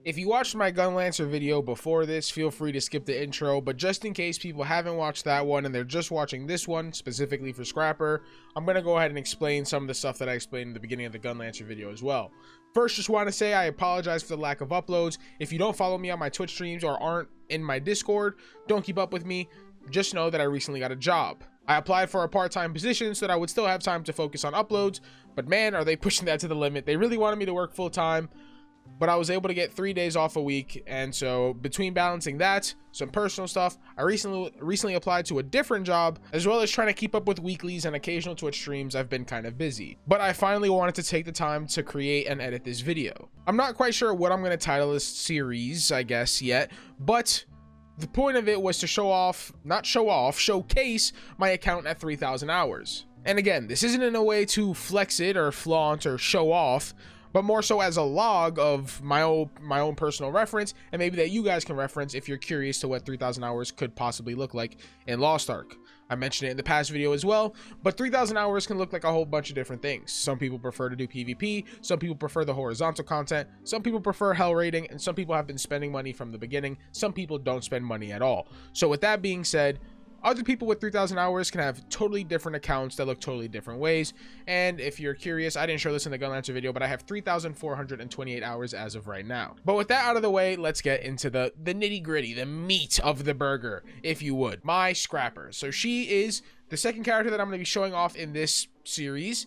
If you watched my Gun Lancer video before this, feel free to skip the intro, but just in case people haven't watched that one and they're just watching this one, specifically for Scrapper, I'm going to go ahead and explain some of the stuff that I explained in the beginning of the Gun Lancer video as well. First, just want to say I apologize for the lack of uploads. If you don't follow me on my Twitch streams or aren't in my Discord, don't keep up with me, just know that I recently got a job. I applied for a part-time position so that I would still have time to focus on uploads, but man, are they pushing that to the limit. They really wanted me to work full-time, but I was able to get 3 days off a week, and so between balancing that, some personal stuff, I recently applied to a different job, as well as trying to keep up with weeklies and occasional Twitch streams. I've been kind of busy, but I finally wanted to take the time to create and edit this video. I'm not quite sure what I'm going to title this series, I guess, yet, but the point of it was to showcase my account at 3,000 hours. And again, this isn't in a way to flex it or flaunt or show off, but more so as a log of my own personal reference, and maybe that you guys can reference if you're curious to what 3,000 hours could possibly look like in Lost Ark. I mentioned it in the past video as well, but 3,000 hours can look like a whole bunch of different things. Some people prefer to do PvP, some people prefer the horizontal content, some people prefer hell raiding, and some people have been spending money from the beginning. Some people don't spend money at all. So with that being said, other people with 3,000 hours can have totally different accounts that look totally different ways. And if you're curious, I didn't show this in the Gun Lancer video, but I have 3,428 hours as of right now. But with that out of the way, let's get into the nitty gritty, the meat of the burger, if you would. My Scrapper. So she is the second character that I'm going to be showing off in this series.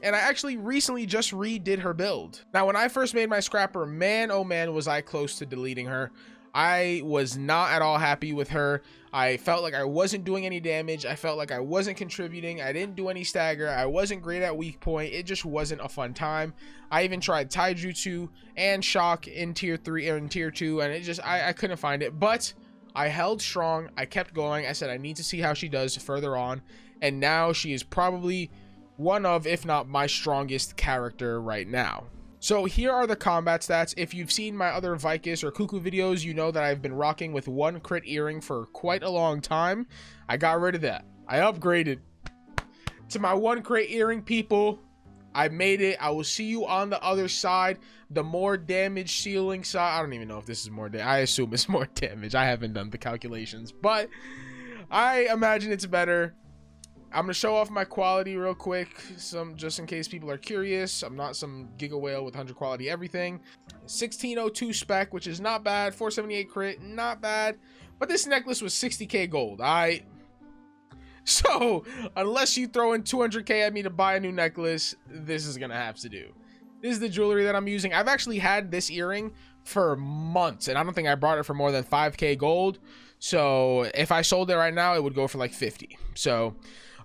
And I actually recently just redid her build. Now, when I first made my Scrapper, man, oh man, was I close to deleting her. I was not at all happy with her. I felt like I wasn't doing any damage. I felt like I wasn't contributing. I didn't do any stagger. I wasn't great at weak point. It just wasn't a fun time. I even tried Taijutsu and Shock in tier 3 or in tier 2, and it just, I couldn't find it. But I held strong. I kept going. I said I need to see how she does further on. And now she is probably one of, if not my strongest character right now. So here are the combat stats. If you've seen my other Vicus or Cuckoo videos, you know that I've been rocking with 1 crit earring for quite a long time. I got rid of that. I upgraded to my 1 crit earring, people. I made it. I will see you on the other side. The more damage ceiling side. I don't even know if this is more damage. I assume it's more damage. I haven't done the calculations, but I imagine it's better. I'm gonna show off my quality real quick, just in case people are curious. I'm not some giga whale with 100 quality everything. 1602 spec, which is not bad. 478 crit, not bad. But this necklace was 60k gold. So unless you throw in 200k at me to buy a new necklace, this is gonna have to do. This is the jewelry that I'm using. I've actually had this earring for months, and I don't think I brought it for more than 5k gold. So if I sold it right now, it would go for like 50. So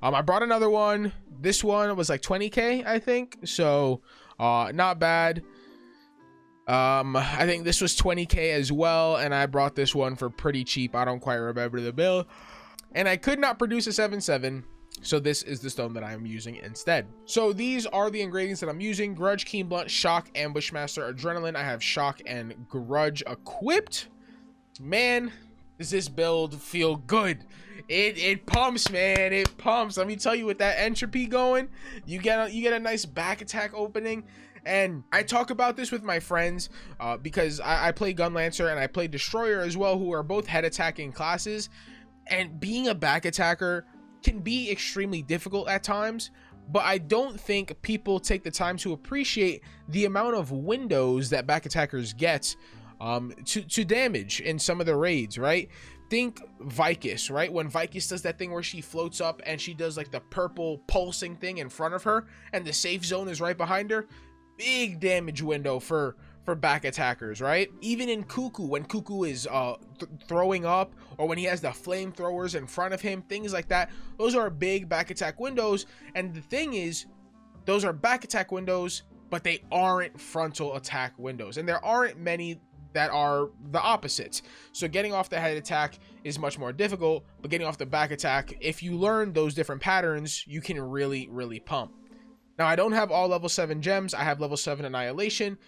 I brought another one. This one was like 20k, I think. So not bad. I think this was 20k as well, and I brought this one for pretty cheap. I don't quite remember the bill. And I could not produce a 7.7, so this is the stone that I'm using instead. So these are the ingredients that I'm using: Grudge, Keen Blunt, Shock, Ambushmaster, Adrenaline. I have Shock and Grudge equipped. Man, does this build feel good? It pumps, man. It pumps. Let me tell you, with that entropy going, you get a nice back attack opening. And I talk about this with my friends because I play Gun Lancer and I play Destroyer as well, who are both head attacking classes. And being a back attacker can be extremely difficult at times, but I don't think people take the time to appreciate the amount of windows that back attackers get to damage in some of the raids, right? Think Vicus, right? When Vicus does that thing where she floats up and she does like the purple pulsing thing in front of her and the safe zone is right behind her. Big damage window for back attackers, right? Even in Cuckoo, when Cuckoo is throwing up, or when he has the flamethrowers in front of him, things like that, those are big back attack windows. And the thing is, those are back attack windows, but they aren't frontal attack windows, and there aren't many that are the opposites. So getting off the head attack is much more difficult, but getting off the back attack, if you learn those different patterns, you can really pump. Now, I don't have all level 7 gems. I have level 7 Annihilation.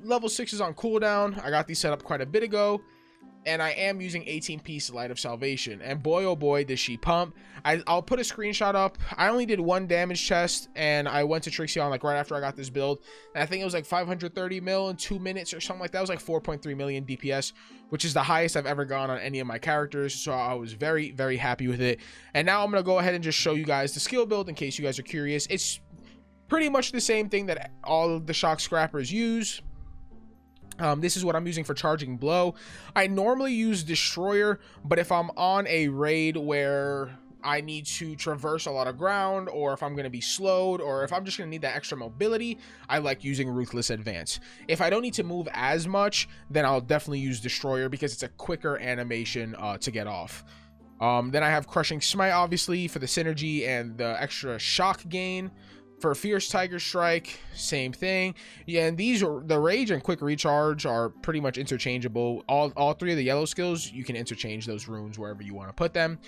Level 6 is on cooldown. I got these set up quite a bit ago. and I am using 18-piece Light of Salvation, and boy oh boy does she pump. I'll put a screenshot up. I only did 1 damage chest, and I went to Trixion like right after I got this build, and I think it was like 530 mil in 2 minutes or something like that. It was like 4.3 million DPS, which is the highest I've ever gone on any of my characters, so I was very, very happy with it. And now I'm gonna go ahead and just show you guys the skill build in case you guys are curious. It's pretty much the same thing that all of the shock scrappers use. This is what I'm using for charging blow. I normally use destroyer, but if I'm on a raid where I need to traverse a lot of ground, or if I'm going to be slowed, or if I'm just going to need that extra mobility, I like using Ruthless Advance. If I don't need to move as much, then I'll definitely use destroyer because it's a quicker animation to get off. Then I have Crushing Smite, obviously, for the synergy and the extra shock gain. For Fierce Tiger Strike, same thing. Yeah, and these are the Rage and Quick Recharge are pretty much interchangeable. All 3 of the yellow skills, you can interchange those runes wherever you want to put them.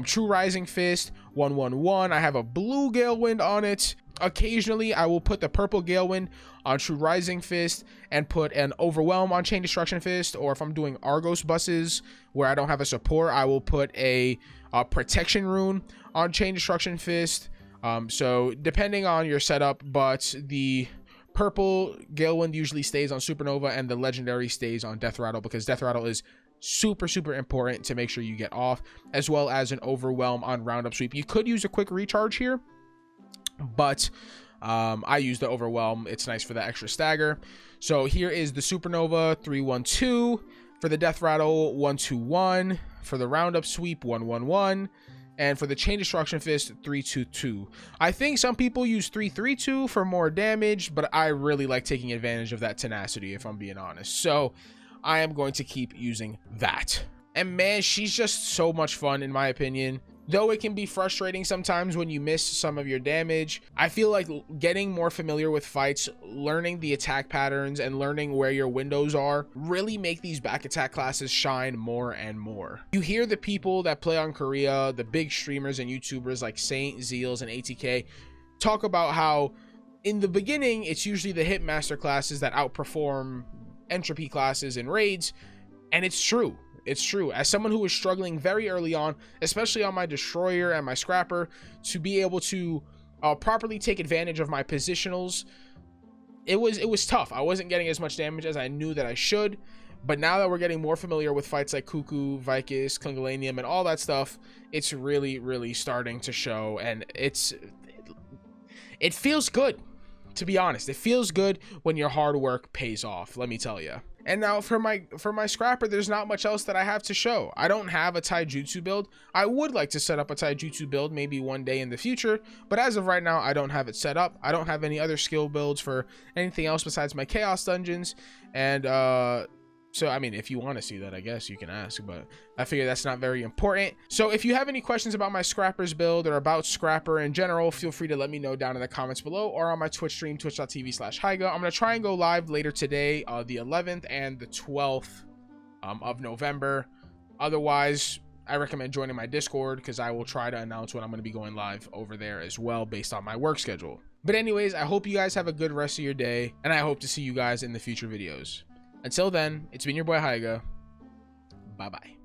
True Rising Fist, 111. I have a blue Galewind on it. Occasionally, I will put the purple Galewind on True Rising Fist and put an Overwhelm on Chain Destruction Fist. Or if I'm doing Argos buses where I don't have a support, I will put a Protection Rune on Chain Destruction Fist. So depending on your setup, but the purple Galewind usually stays on Supernova and the legendary stays on Death Rattle, because Death Rattle is super important to make sure you get off, as well as an Overwhelm on Roundup Sweep. You could use a Quick Recharge here, but I use the Overwhelm. It's nice for that extra stagger. So here is the Supernova 312, for the Death Rattle 121, for the Roundup Sweep 111, and for the Chain Destruction Fist 322. I think some people use 332 for more damage, but I really like taking advantage of that tenacity, if I'm being honest. So I am going to keep using that. And man, she's just so much fun in my opinion. Though it can be frustrating sometimes when you miss some of your damage, I feel like getting more familiar with fights, learning the attack patterns, and learning where your windows are really make these back attack classes shine more and more. You hear the people that play on Korea, the big streamers and YouTubers like Saint, Zeals, and ATK, talk about how in the beginning, it's usually the Hitmaster classes that outperform Entropy classes in raids, and it's true. It's true. As someone who was struggling very early on, especially on my Destroyer and my Scrapper, to be able to properly take advantage of my positionals, it was tough. I wasn't getting as much damage as I knew that I should, but now that we're getting more familiar with fights like Cuckoo, Vicus, Klingolanium, and all that stuff, it's really starting to show, and it feels good, to be honest. It feels good when your hard work pays off, let me tell you. And now for my Scrapper, there's not much else that I have to show. I don't have a Taijutsu build. I would like to set up a Taijutsu build maybe one day in the future, but as of right now, I don't have it set up. I don't have any other skill builds for anything else besides my Chaos Dungeons. And so, I mean, if you want to see that, I guess you can ask, but I figure that's not very important. So if you have any questions about my Scrappers build or about Scrapper in general, feel free to let me know down in the comments below or on my Twitch stream, twitch.tv/Haiga. I'm going to try and go live later today, the 11th and the 12th of November. Otherwise, I recommend joining my Discord because I will try to announce when I'm going to be going live over there as well based on my work schedule. But anyways, I hope you guys have a good rest of your day, and I hope to see you guys in the future videos. Until then, it's been your boy Haiga. Bye-bye.